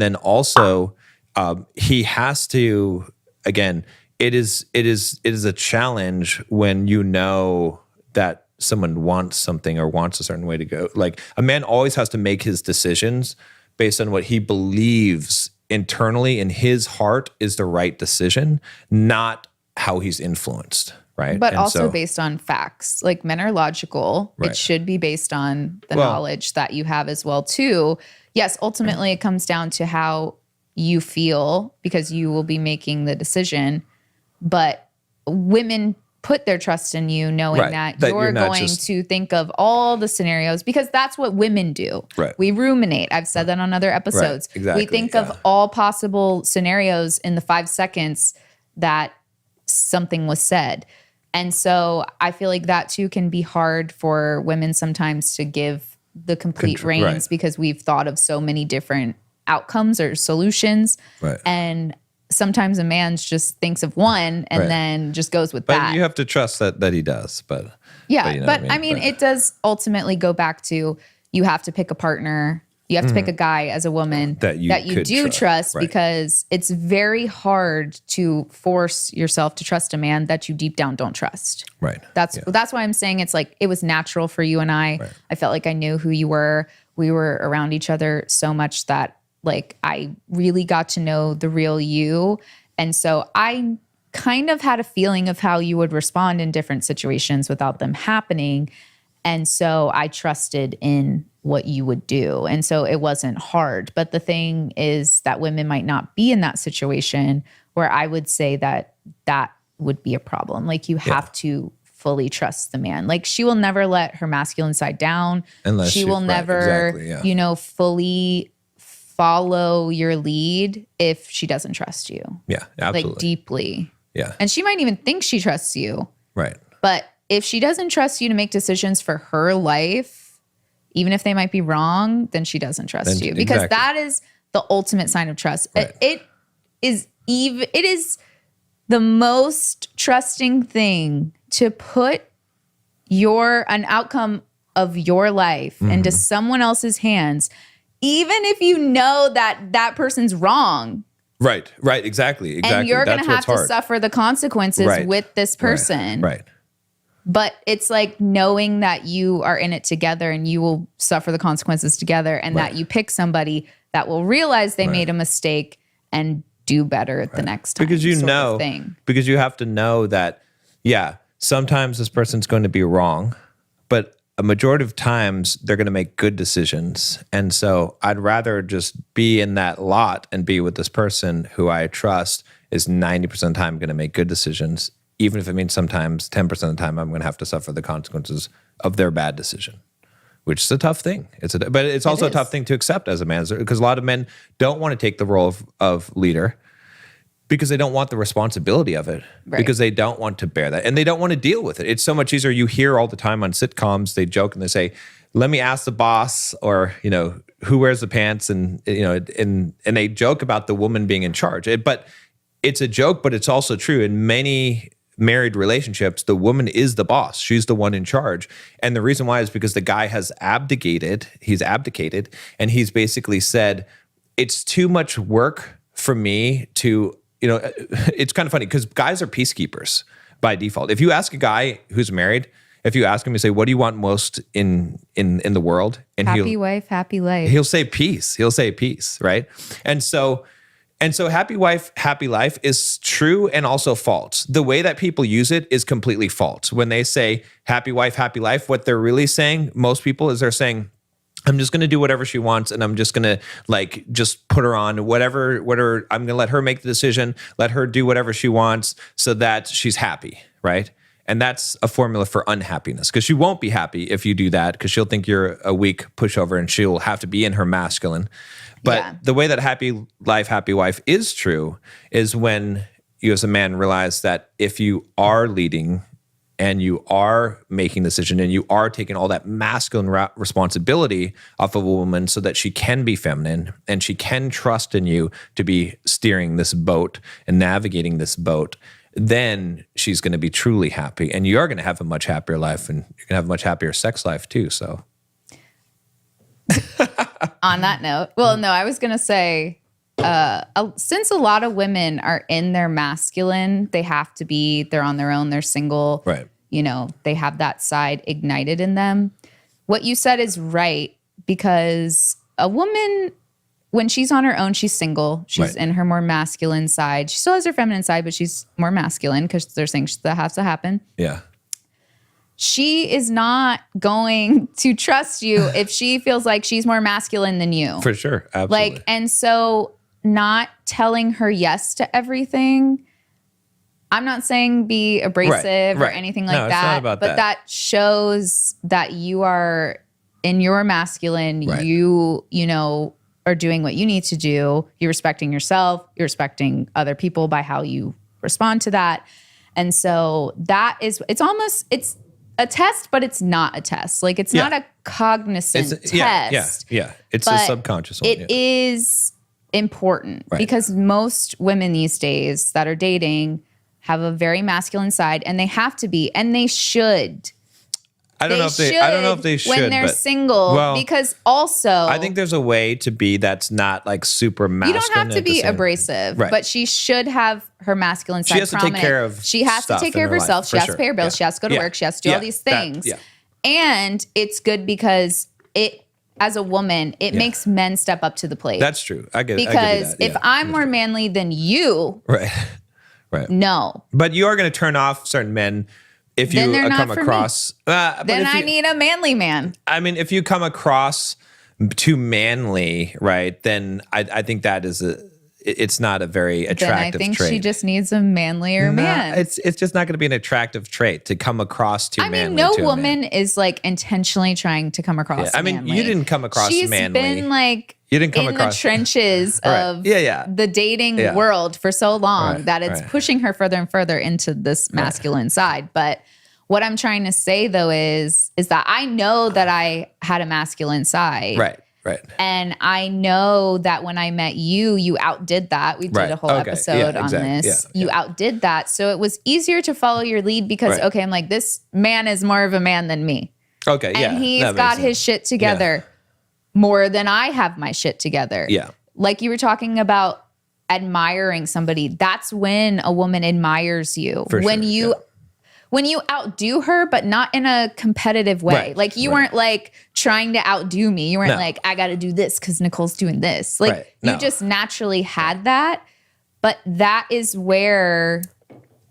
then also he has to, again, it is a challenge when you know that someone wants something or wants a certain way to go. Like a man always has to make his decisions based on what he believes internally in his heart is the right decision, not how he's influenced, right? But also based on facts. Like men are logical. Right. It should be based on the knowledge that you have as well too. Yes, ultimately it comes down to how you feel because you will be making the decision. But women put their trust in you knowing that you're going to think of all the scenarios because that's what women do. Right. We ruminate. I've said that on other episodes. Right. Exactly. We think of all possible scenarios in the 5 seconds that something was said. And so I feel like that too can be hard for women sometimes to give the complete reins because we've thought of so many different outcomes or solutions. Right. And sometimes a man just thinks of one and then just goes with that. But you have to trust that he does. But yeah, but I mean, it does ultimately go back to you have to pick a partner. You have to pick a guy as a woman that you do trust because it's very hard to force yourself to trust a man that you deep down don't trust. Right. That's why I'm saying it's like it was natural for you and I. Right. I felt like I knew who you were. We were around each other so much that like I really got to know the real you. And so I kind of had a feeling of how you would respond in different situations without them happening. And so I trusted in what you would do. And so it wasn't hard. But the thing is that women might not be in that situation where I would say that would be a problem. Like you have to fully trust the man. Like she will never let her masculine side down. Unless she will never, fully follow your lead if she doesn't trust you. Yeah, absolutely. Like deeply. Yeah. And she might even think she trusts you. Right. But if she doesn't trust you to make decisions for her life, even if they might be wrong, then she doesn't trust you. Because that is the ultimate sign of trust. Right. It is the most trusting thing to put an outcome of your life into someone else's hands, even if you know that person's wrong. Right, exactly. And you're going to have to suffer the consequences with this person. Right. But it's like knowing that you are in it together and you will suffer the consequences together and that you pick somebody that will realize they made a mistake and do better the next time. Because because you have to know that, sometimes this person's going to be wrong, but a majority of times they're going to make good decisions. And so I'd rather just be in that lot and be with this person who I trust is 90% of the time going to make good decisions, even if it means sometimes 10% of the time I'm going to have to suffer the consequences of their bad decision, which is a tough thing. But it's also a tough thing to accept as a man, because a lot of men don't want to take the role of leader because they don't want the responsibility of it, because they don't want to bear that and they don't want to deal with it. It's so much easier. You hear all the time on sitcoms, they joke and they say, let me ask the boss, or, who wears the pants, and they joke about the woman being in charge. But it's a joke, but it's also true. In many married relationships, the woman is the boss. She's the one in charge. And the reason why is because the guy has abdicated. He's abdicated. And he's basically said, it's too much work for me to, it's kind of funny because guys are peacekeepers by default. If you ask a guy who's married, if you ask him, you say, what do you want most in the world? And happy wife, happy life. He'll say peace. Right? And so happy wife, happy life is true and also false. The way that people use it is completely false. When they say happy wife, happy life, what they're really saying, most people, is they're saying, I'm just going to do whatever she wants, and I'm just going to just put her on whatever, I'm going to let her make the decision, let her do whatever she wants so that she's happy, right? And that's a formula for unhappiness, because she won't be happy if you do that, because she'll think you're a weak pushover and she'll have to be in her masculine. But the way that happy life, happy wife is true is when you as a man realize that if you are leading and you are making the decision and you are taking all that masculine responsibility off of a woman so that she can be feminine and she can trust in you to be steering this boat and navigating this boat, then she's going to be truly happy. And you are going to have a much happier life, and you're going to have a much happier sex life too. So... On that note, well, no, I was going to say since a lot of women are in their masculine, they're on their own, they're single, Right. you know, they have that side ignited in them. What you said is right, because a woman, when she's on her own, she's single. She's in her more masculine side. She still has her feminine side, but she's more masculine because there's things that have to happen. Yeah. She is not going to trust you if she feels like she's more masculine than you. For sure. Absolutely. Like, and so not telling her yes to everything. I'm not saying be abrasive or anything like no, that. It's not about but that shows that you are in your masculine. Right. You know, are doing what you need to do. You're respecting yourself. You're respecting other people by how you respond to that. And so it's a test, but it's not a test. Like, it's not a cognizant test. Yeah. It's a subconscious one. It is important because most women these days that are dating have a very masculine side, and they have to be, and they should. I don't know if they should when they're single, because also I think there's a way to be that's not like super masculine. You don't have to be abrasive, but she should have her masculine side. She has to take care of. She has to take care of herself. She has to pay her bills. She has to go to work. She has to do all these things. And it's good because as a woman, it makes men step up to the plate. That's true. I get it. Because if I'm more manly than you, right. No. But you are going to turn off certain men if you come across. Then I need a manly man. I mean, if you come across too manly, right? Then I think that is it's not a very attractive then I think trait. she just needs a manlier man. It's just not going to be an attractive trait to come across too manly. I mean, no woman is like intentionally trying to come across. I mean, manly. you didn't come across She's manly. She's been like you didn't come in across the trenches of the dating world for so long that it's pushing her further and further into this masculine side. But what I'm trying to say though is that I know that I had a masculine side. Right. And I know that when I met you, you outdid that. We did a whole episode on this. You outdid that. So it was easier to follow your lead because, I'm like, this man is more of a man than me. Okay, and he's got his shit together more than I have my shit together. Yeah. Like you were talking about admiring somebody. That's when a woman admires you. When you outdo her, but not in a competitive way. Right, like you weren't like trying to outdo me. You weren't like, I got to do this because Nicole's doing this. Like you just naturally had that. But that is where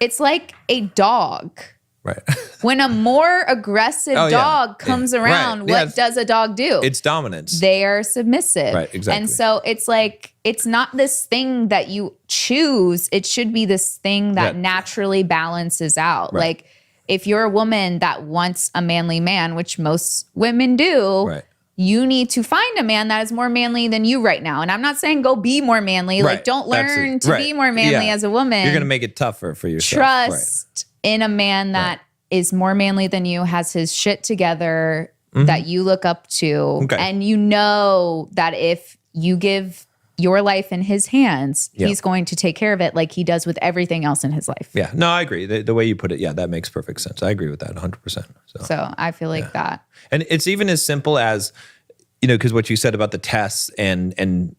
it's like a dog. Right. When a more aggressive dog comes around, what does a dog do? It's dominance. They are submissive. Right, exactly. And so it's like, it's not this thing that you choose. It should be this thing that naturally balances out. Right. Like if you're a woman that wants a manly man, which most women do, you need to find a man that is more manly than you right now. And I'm not saying go be more manly. Like don't learn to be more manly as a woman. You're going to make it tougher for yourself. Trust in a man that is more manly than you, has his shit together, that you look up to. And you know that if you give your life in his hands, he's going to take care of it like he does with everything else in his life. Yeah. No, I agree. The way you put it, that makes perfect sense. I agree with that 100%. So I feel like that. And it's even as simple as, because what you said about the tests and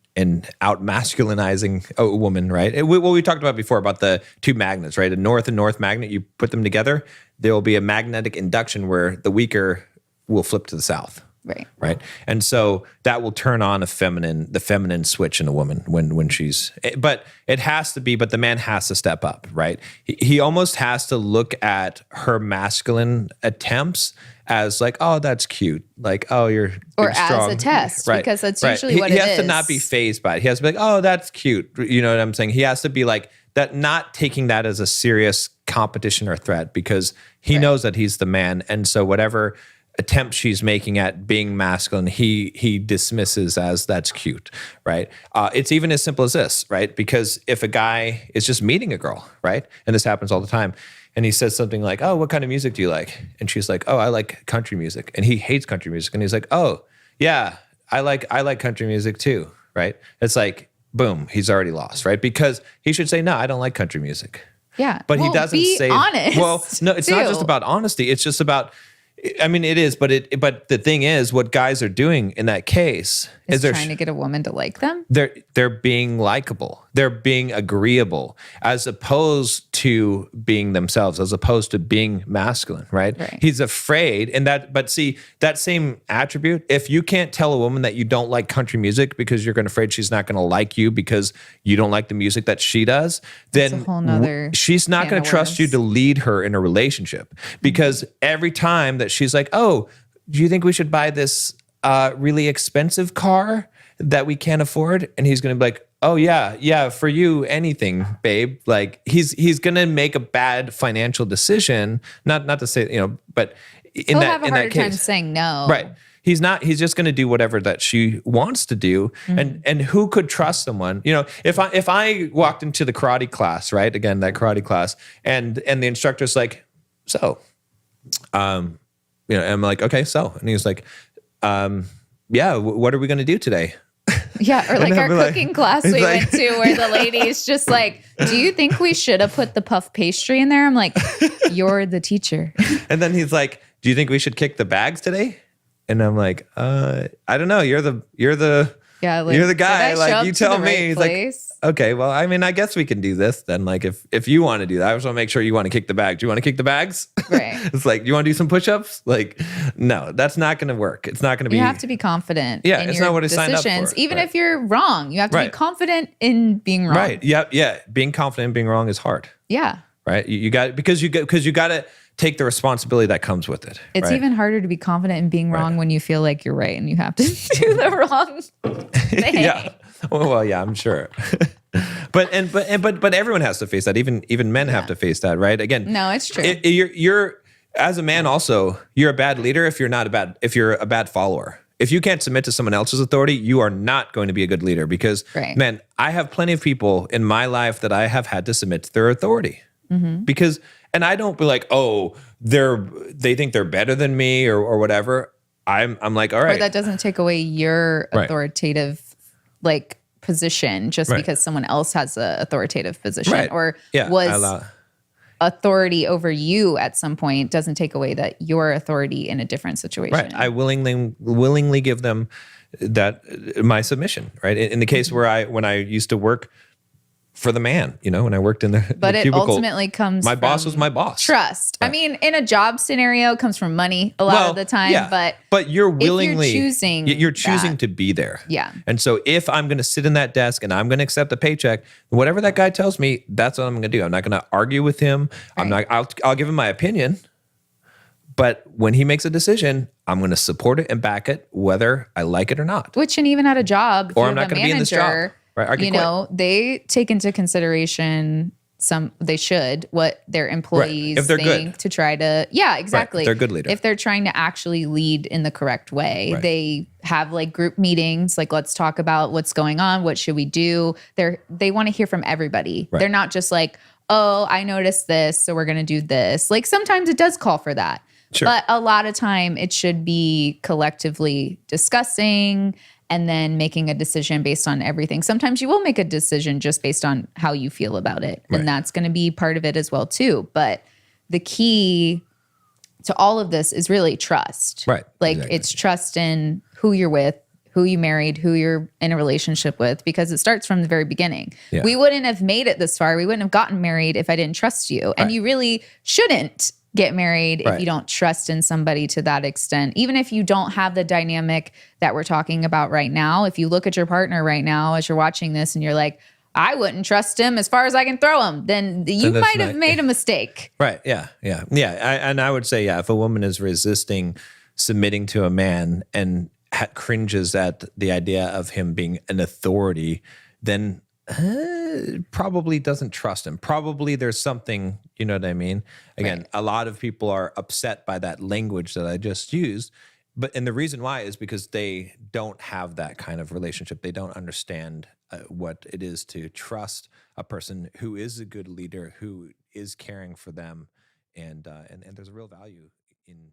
out masculinizing a woman, right? What we talked about before about the two magnets, right? A north and north magnet, you put them together, there will be a magnetic induction where the weaker will flip to the south. Right. And so that will turn on the feminine switch in a woman when she's, but it has to be, but the man has to step up, right? He almost has to look at her masculine attempts as like, oh, that's cute. Like, oh, you're or as strong. A test, because that's usually what it is. He has to not be fazed by it. He has to be like, oh, that's cute. You know what I'm saying? He has to be like that, not taking that as a serious competition or threat because he knows that he's the man. And so whatever attempt she's making at being masculine, he dismisses as that's cute, right? It's even as simple as this, right? Because if a guy is just meeting a girl, right? And this happens all the time. And he says something like, oh, what kind of music do you like? And she's like, oh, I like country music. And he hates country music. And he's like, oh, yeah, I like country music too, right? It's like, boom, he's already lost, right? Because he should say, no, I don't like country music. Yeah. But he doesn't say honest. Well, no, it's not just about honesty. It's just about, I mean, it is, but the thing is, what guys are doing in that case is there trying to get a woman to like them. they're being likable, they're being agreeable, as opposed to being themselves, as opposed to being masculine, right? He's afraid, and that, but see, that same attribute, if you can't tell a woman that you don't like country music because you're afraid she's not going to like you because you don't like the music that she does, then a whole nother she's not going to trust you to lead her in a relationship, because every time that she's like, oh, do you think we should buy this really expensive car that we can't afford? And he's going to be like, oh yeah, for you, anything, babe. Like he's going to make a bad financial decision. Not to say, but he'll have a harder time saying no. Right. He's just going to do whatever that she wants to do. And who could trust someone? If I walked into the karate class, right? Again, that karate class, and the instructor's like, so, I'm like, okay, so, and he's like, yeah, what are we going to do today? Yeah, or like our cooking class we went to where the lady's just like, do you think we should have put the puff pastry in there? I'm like, you're the teacher. And then he's like, do you think we should kick the bags today? And I'm like, I don't know. You're the guy. Like, you tell me. He's like, okay, well, I mean, I guess we can do this then. Like, if you want to do that, I just want to make sure you want to kick the bags. Do you want to kick the bags? Right. It's like, you want to do some push-ups? Like, no, that's not going to work. It's not going to be. You have to be confident. Yeah, in it's your not what I signed up decisions, for. even if you're wrong. You have to be confident in being wrong. Right. Yeah. Being confident in being wrong is hard. Yeah. Right. You got because you got to take the responsibility that comes with it. It's even harder to be confident in being wrong when you feel like you're right and you have to do the wrong thing. Yeah. Well, yeah, I'm sure. but everyone has to face that. Even men have to face that, right? Again, no, it's true. You're as a man also, you're a bad leader if you're a bad follower. If you can't submit to someone else's authority, you are not going to be a good leader, because man, I have plenty of people in my life that I have had to submit to their authority. Because, and I don't be like, oh, they think they're better than me or whatever. I'm like, all right. Or that doesn't take away your authoritative like position just because someone else has an authoritative position or was authority over you at some point. Doesn't take away that your authority in a different situation. Right. I willingly give them that my submission. Right. In the case where when I used to work for the man, when I worked in the cubicle, ultimately comes my from boss was my boss. Trust. Right. I mean, in a job scenario, it comes from money a lot of the time, but you're willingly, you're choosing to be there. Yeah. And so if I'm going to sit in that desk and I'm going to accept the paycheck, whatever that guy tells me, that's what I'm going to do. I'm not going to argue with him. Right. I'll give him my opinion, but when he makes a decision, I'm going to support it and back it, whether I like it or not. Which, and even at a job, or I'm not going to be in this job. Right, they take into consideration they should what their employees if they're think good. To try to, exactly. If they're good leaders. If they're trying to actually lead in the correct way, they have like group meetings, like let's talk about what's going on, what should we do. They want to hear from everybody. They're not just like, oh, I noticed this, so we're going to do this. Like sometimes it does call for that. Sure. But a lot of time it should be collectively discussing and then making a decision based on everything. Sometimes you will make a decision just based on how you feel about it. Right. And that's going to be part of it as well too. But the key to all of this is really trust. Right. Like it's trust in who you're with, who you married, who you're in a relationship with, because it starts from the very beginning. Yeah. We wouldn't have made it this far. We wouldn't have gotten married if I didn't trust you. And you really shouldn't get married if you don't trust in somebody to that extent. Even if you don't have the dynamic that we're talking about right now, if you look at your partner right now as you're watching this and you're like, I wouldn't trust him as far as I can throw him, then you might have made a mistake. Right. Yeah. And I would say, if a woman is resisting submitting to a man and cringes at the idea of him being an authority, then probably doesn't trust him. Probably there's something, you know what I mean? Again, a lot of people are upset by that language that I just used. And the reason why is because they don't have that kind of relationship. They don't understand what it is to trust a person who is a good leader, who is caring for them. And there's a real value in